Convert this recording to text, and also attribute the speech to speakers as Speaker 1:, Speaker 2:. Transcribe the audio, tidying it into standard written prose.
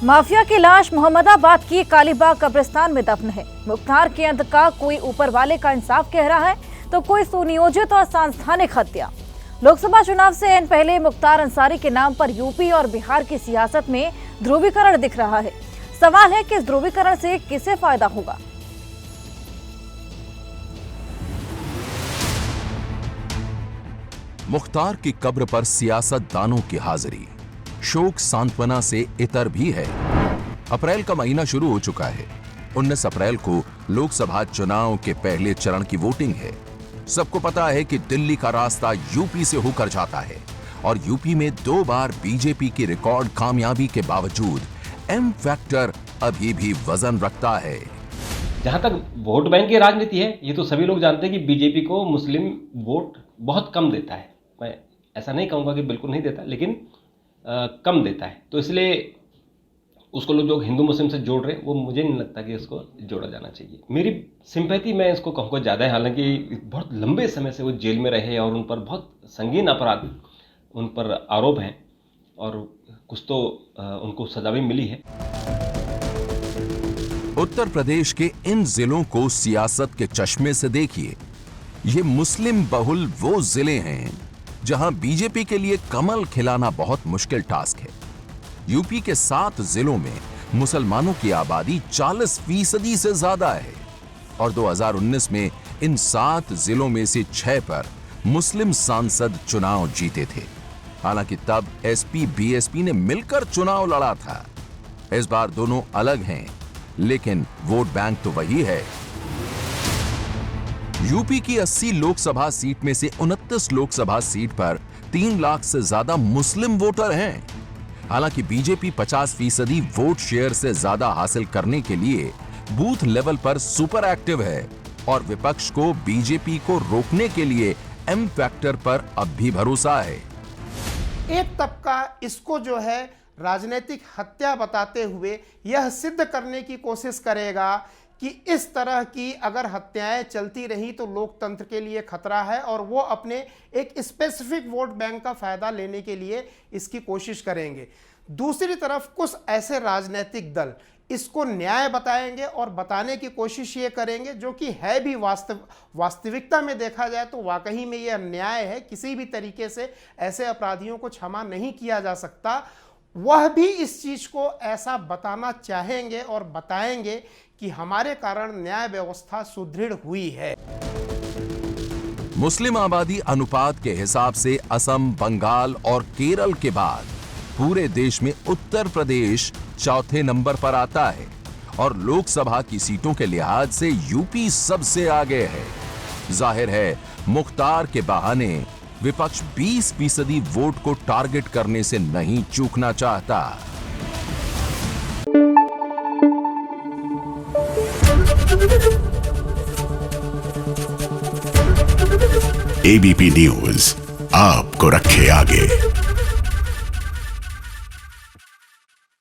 Speaker 1: Mafia की लाश मोहम्मदाबाद की कालीबाग कब्रिस्तान में दफन है। मुख्तार के अंत का कोई ऊपर वाले का इंसाफ कह रहा है तो कोई सुनियोजित और सांस्थानिक हत्या। लोकसभा चुनाव से एन पहले मुख्तार अंसारी के नाम पर यूपी और बिहार की सियासत में ध्रुवीकरण दिख रहा है। सवाल है कि इस ध्रुवीकरण से किसे फायदा होगा।
Speaker 2: मुख्तार की कब्र पर सियासतदानों की हाजिरी, शोक सांत्वना से इतर भी है। अप्रैल का महीना शुरू हो चुका है। 19 अप्रैल को लोकसभा चुनाव के पहले चरण की वोटिंग है। सबको पता है कि दिल्ली का रास्ता यूपी से होकर जाता है और यूपी में 2 बार बीजेपी की रिकॉर्ड कामयाबी के बावजूद एम फैक्टर अभी भी वजन रखता है।
Speaker 3: जहां तक वोट बैंक की राजनीति है, ये तो सभी लोग जानते हैं कि बीजेपी को मुस्लिम वोट बहुत कम देता है। मैं ऐसा नहीं कहूँगा कि बिल्कुल नहीं देता, लेकिन कम देता है। तो इसलिए उसको लोग जो हिंदू मुस्लिम से जोड़ रहे हैं, वो मुझे नहीं लगता कि इसको जोड़ा जाना चाहिए। मेरी सिंपैथी मैं इसको कहूँगा ज़्यादा है। हालांकि बहुत लंबे समय से वो जेल में रहे और उन पर बहुत संगीन अपराध उन पर आरोप हैं और कुछ तो उनको सजा भी मिली है।
Speaker 2: उत्तर प्रदेश के इन जिलों को सियासत के चश्मे से देखिए। ये मुस्लिम बहुल वो जिले हैं जहां बीजेपी के लिए कमल खिलाना बहुत मुश्किल टास्क है। यूपी के 7 जिलों में मुसलमानों की आबादी 40% से ज्यादा है और 2019 में इन 7 जिलों में से 6 पर मुस्लिम सांसद चुनाव जीते थे। हालांकि तब एसपी बीएसपी ने मिलकर चुनाव लड़ा था। इस बार दोनों अलग हैं, लेकिन वोट बैंक तो वही है। यूपी की 80 लोकसभा सीट में से 29 लोकसभा सीट पर 3 लाख से ज्यादा मुस्लिम वोटर हैं। हालांकि बीजेपी 50% वोट शेयर से ज्यादा हासिल करने के लिए बूथ लेवल पर सुपर एक्टिव है और विपक्ष को बीजेपी को रोकने के लिए एम फैक्टर पर अब भी भरोसा है।
Speaker 4: एक तबका इसको जो है राजनीतिक हत्या बताते हुए यह सिद्ध करने की कोशिश करेगा कि इस तरह की अगर हत्याएं चलती रही तो लोकतंत्र के लिए खतरा है और वो अपने एक स्पेसिफिक वोट बैंक का फायदा लेने के लिए इसकी कोशिश करेंगे। दूसरी तरफ कुछ ऐसे राजनीतिक दल इसको न्याय बताएंगे और बताने की कोशिश ये करेंगे, जो कि है भी वास्तविकता में देखा जाए तो वाकई में यह न्याय है। किसी भी तरीके से ऐसे अपराधियों को क्षमा नहीं किया जा सकता। वह भी इस चीज को ऐसा बताना चाहेंगे और बताएंगे कि हमारे कारण न्याय व्यवस्था सुदृढ़ हुई है।
Speaker 2: मुस्लिम आबादी अनुपात के हिसाब से असम, बंगाल और केरल के बाद पूरे देश में उत्तर प्रदेश चौथे नंबर पर आता है और लोकसभा की सीटों के लिहाज से यूपी सबसे आगे है। जाहिर है मुख्तार के बहाने विपक्ष 20% वोट को टारगेट करने से नहीं चूकना चाहता।
Speaker 5: एबीपी न्यूज आपको रखे आगे।